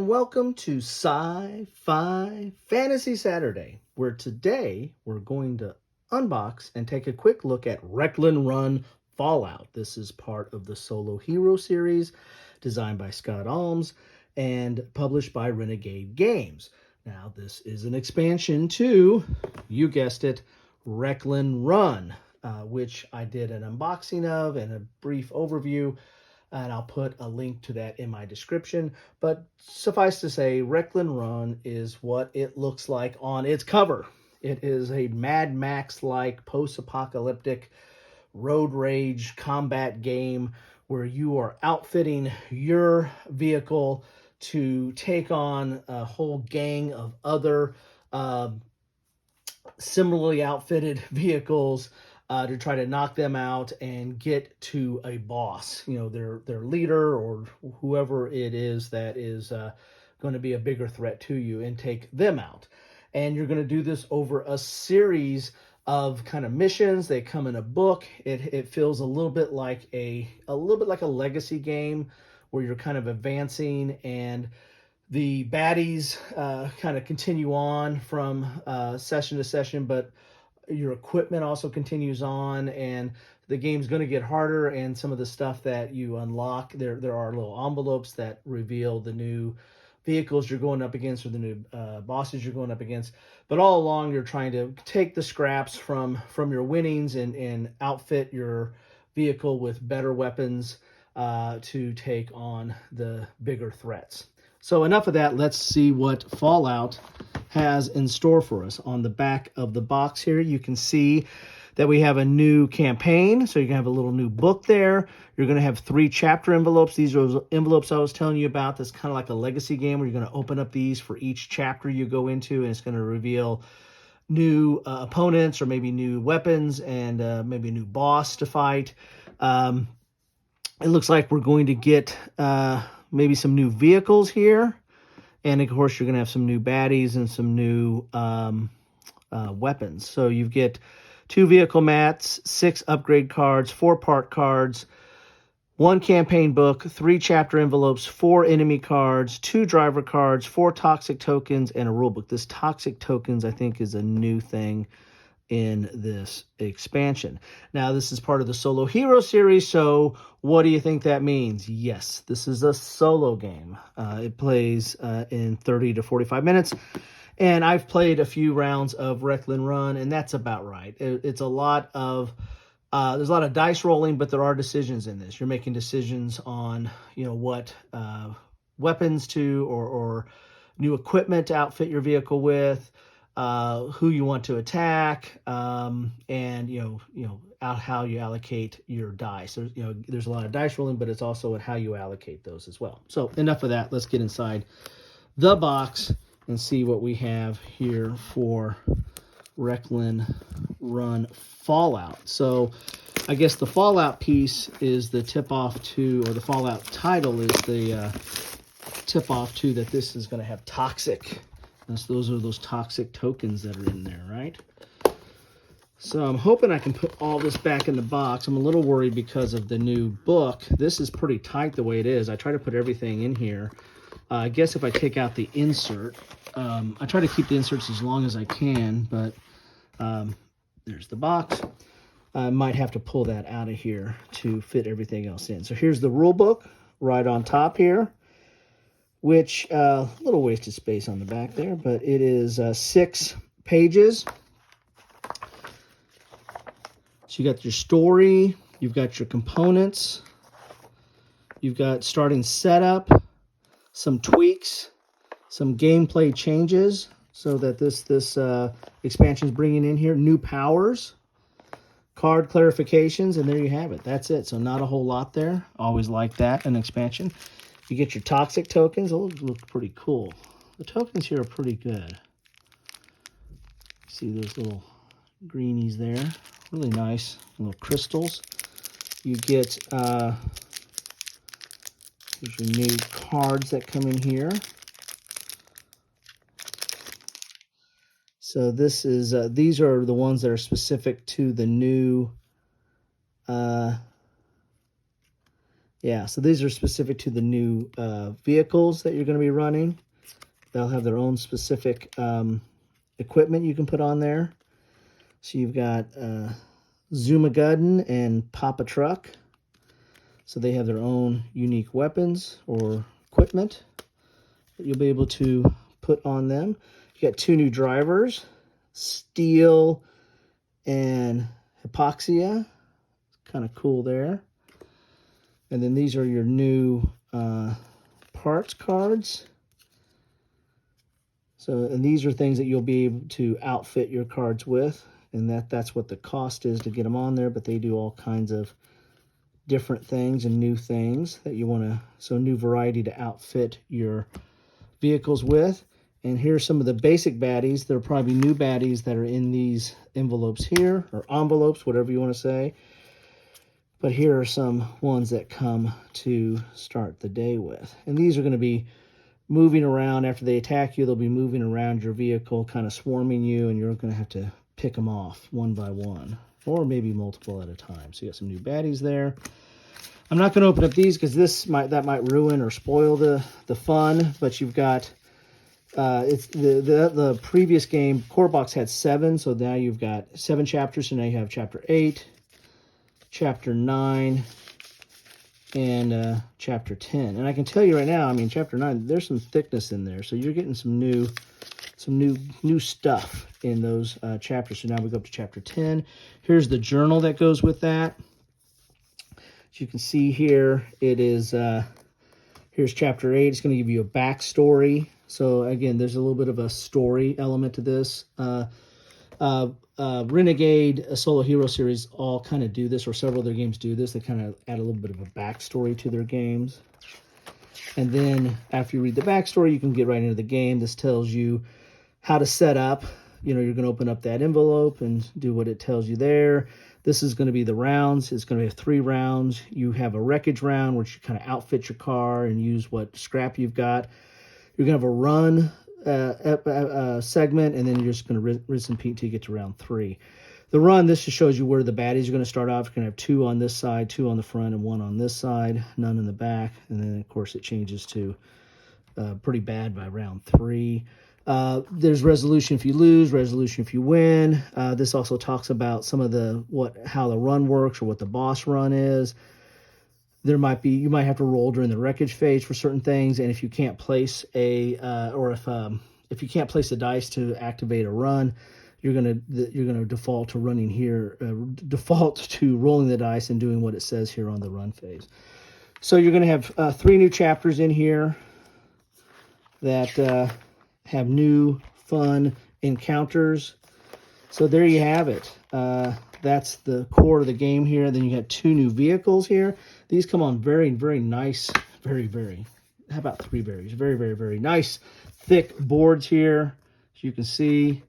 welcome to Sci-Fi Fantasy Saturday, where today we're going to unbox and take a quick look at Wreckland Run Fallout. This is part of the Solo Hero series, designed by Scott Almes and published by Renegade Games. Now, this is an expansion to, you guessed it, Wreckland Run, which I did an unboxing of and a brief overview, and I'll put a link to that in my description. But suffice to say, Wreckland Run is what it looks like on its cover. It is a Mad Max-like post-apocalyptic road rage combat game where you are outfitting your vehicle to take on a whole gang of other similarly outfitted vehicles to try to knock them out and get to a boss, their leader or whoever it is that is going to be a bigger threat to you, and take them out. And you're going to do this over a series of kind of missions. They come in a book. It feels a little bit like a legacy game where you're kind of advancing, and the baddies kind of continue on from session to session, but your equipment also continues on, and the game's going to get harder. And some of the stuff that you unlock, there are little envelopes that reveal the new vehicles you're going up against, or the new bosses you're going up against. But all along, you're trying to take the scraps from your winnings and outfit your vehicle with better weapons to take on the bigger threats. So enough of that. Let's see what Fallout has in store for us. On the back of the box here, you can see that we have a new campaign. So you're going to have a little new book there. You're going to have 3 chapter envelopes. These are those envelopes I was telling you about. That's kind of like a legacy game where you're going to open up these for each chapter you go into, and it's going to reveal new opponents, or maybe new weapons, and maybe a new boss to fight. It looks like we're going to get maybe some new vehicles here. And, of course, you're going to have some new baddies and some new weapons. So you get 2 vehicle mats, 6 upgrade cards, 4 part cards, 1 campaign book, 3 chapter envelopes, 4 enemy cards, 2 driver cards, 4 toxic tokens, and a rulebook. This toxic tokens, I think, is a new thing in this expansion. Now, this is part of the Solo Hero series, so what do you think that means? Yes, this is a solo game. It plays in 30 to 45 minutes, and I've played a few rounds of Wreckland Run, and that's about right. It's a lot of there's a lot of dice rolling, but there are decisions in this. You're making decisions on what weapons to or new equipment to outfit your vehicle with, who you want to attack, and how you allocate your dice. There's a lot of dice rolling, but it's also how you allocate those as well. So enough of that. Let's get inside the box and see what we have here for Wreckland Run Fallout. So I guess the Fallout piece is the tip-off to, or the Fallout title is the tip-off to, that this is going to have toxic. Those are those toxic tokens that are in there, right? So I'm hoping I can put all this back in the box. I'm a little worried because of the new book. This is pretty tight the way it is. I try to put everything in here. I guess if I take out the insert, I try to keep the inserts as long as I can, but there's the box. I might have to pull that out of here to fit everything else in. So here's the rule book right on top here, which a little wasted space on the back there, but it is 6 pages. So you got your story, you've got your components, you've got starting setup, some tweaks, some gameplay changes, so that this expansion is bringing in here new powers, card clarifications, and there you have it. That's it. So not a whole lot there. Always like that, an expansion. You get your toxic tokens. Those look pretty cool. The tokens here are pretty good. See those little greenies there? Really nice little crystals. You get here's your new cards that come in here. So this is these are the ones that are specific to the new Yeah, so these are specific to the new vehicles that you're going to be running. They'll have their own specific equipment you can put on there. So you've got Zoomaguddin and Papa Truck. So they have their own unique weapons or equipment that you'll be able to put on them. You got two new drivers, Steel and Hypoxia. Kind of cool there. And then these are your new parts cards. So, and these are things that you'll be able to outfit your cards with, and that's what the cost is to get them on there, but they do all kinds of different things and new things that you want to, so new variety to outfit your vehicles with. And here's some of the basic baddies. There are probably new baddies that are in these envelopes here, or envelopes, whatever you want to say. But here are some ones that come to start the day with. And these are going to be moving around. After they attack you, they'll be moving around your vehicle, kind of swarming you, and you're going to have to pick them off one by one, or maybe multiple at a time. So you got some new baddies there. I'm not going to open up these because that might ruin or spoil the fun. But you've got it's the previous game. Core Box had 7, so now you've got 7 chapters. So now you have chapter 8, chapter 9. And chapter 10. And I can tell you right now, I mean, chapter 9, there's some thickness in there. So you're getting some new stuff in those chapters. So now we go up to chapter 10. Here's the journal that goes with that. As you can see here, it is, here's chapter 8. It's going to give you a backstory. So again, there's a little bit of a story element to this. Renegade, a solo hero series, all kind of do this, or several of their games do this. They kind of add a little bit of a backstory to their games. And then after you read the backstory, you can get right into the game. This tells you how to set up. You know, you're going to open up that envelope and do what it tells you there. This is going to be the rounds. It's going to have 3 rounds. You have a wreckage round, which you kind of outfit your car and use what scrap you've got. You're going to have a run segment, and then you're just going to rinse and repeat until you get to round 3. The run, this just shows you where the baddies are going to start off. You're going to have 2 on this side, 2 on the front, and 1 on this side, none in the back. And then, of course, it changes to pretty bad by round 3. There's resolution if you lose, resolution if you win. This also talks about some of how the run works or what the boss run is. You might have to roll during the wreckage phase for certain things, and if you can't place if you can't place a dice to activate a run, you're gonna default to running here, default to rolling the dice and doing what it says here on the run phase. So you're gonna have 3 new chapters in here that have new fun encounters. So there you have it. That's the core of the game here. Then you got 2 new vehicles here. These come on very, very nice, how about 3 berries? Very, very, very nice, thick boards here. As you can see,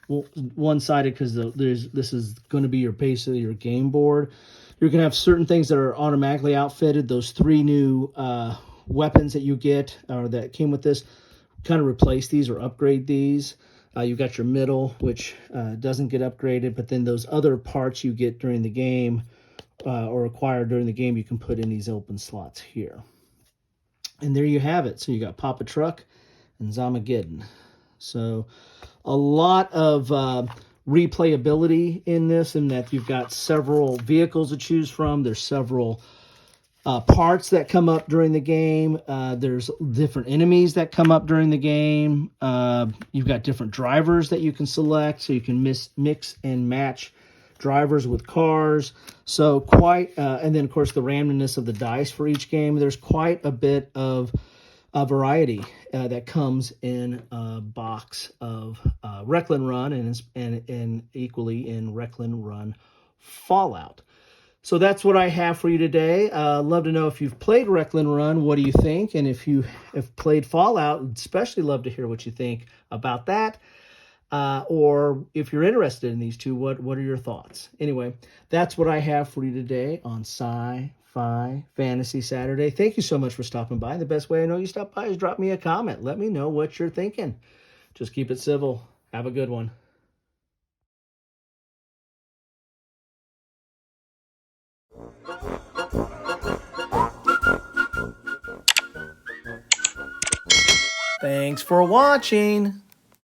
one-sided because this is going to be basically your game board. You're going to have certain things that are automatically outfitted. Those 3 new weapons that you get, or that came with this, kind of replace these or upgrade these. You've got your middle, which doesn't get upgraded, but then those other parts you get during the game or acquired during the game, you can put in these open slots here. And there you have it. So you got Papa Truck and Zamageddon. So a lot of replayability in this, in that you've got several vehicles to choose from. There's several parts that come up during the game. There's different enemies that come up during the game. You've got different drivers that you can select, so you can mix and match drivers with cars. So and then of course the randomness of the dice for each game. There's quite a bit of variety that comes in a box of Wreckland Run and equally in Wreckland Run Fallout. So that's what I have for you today. Love to know if you've played Wreckland Run, what do you think? And if you have played Fallout, especially love to hear what you think about that. Or if you're interested in these two, what are your thoughts? Anyway, that's what I have for you today on Sci-Fi Fantasy Saturday. Thank you so much for stopping by. The best way I know you stop by is drop me a comment. Let me know what you're thinking. Just keep it civil. Have a good one. Thanks for watching.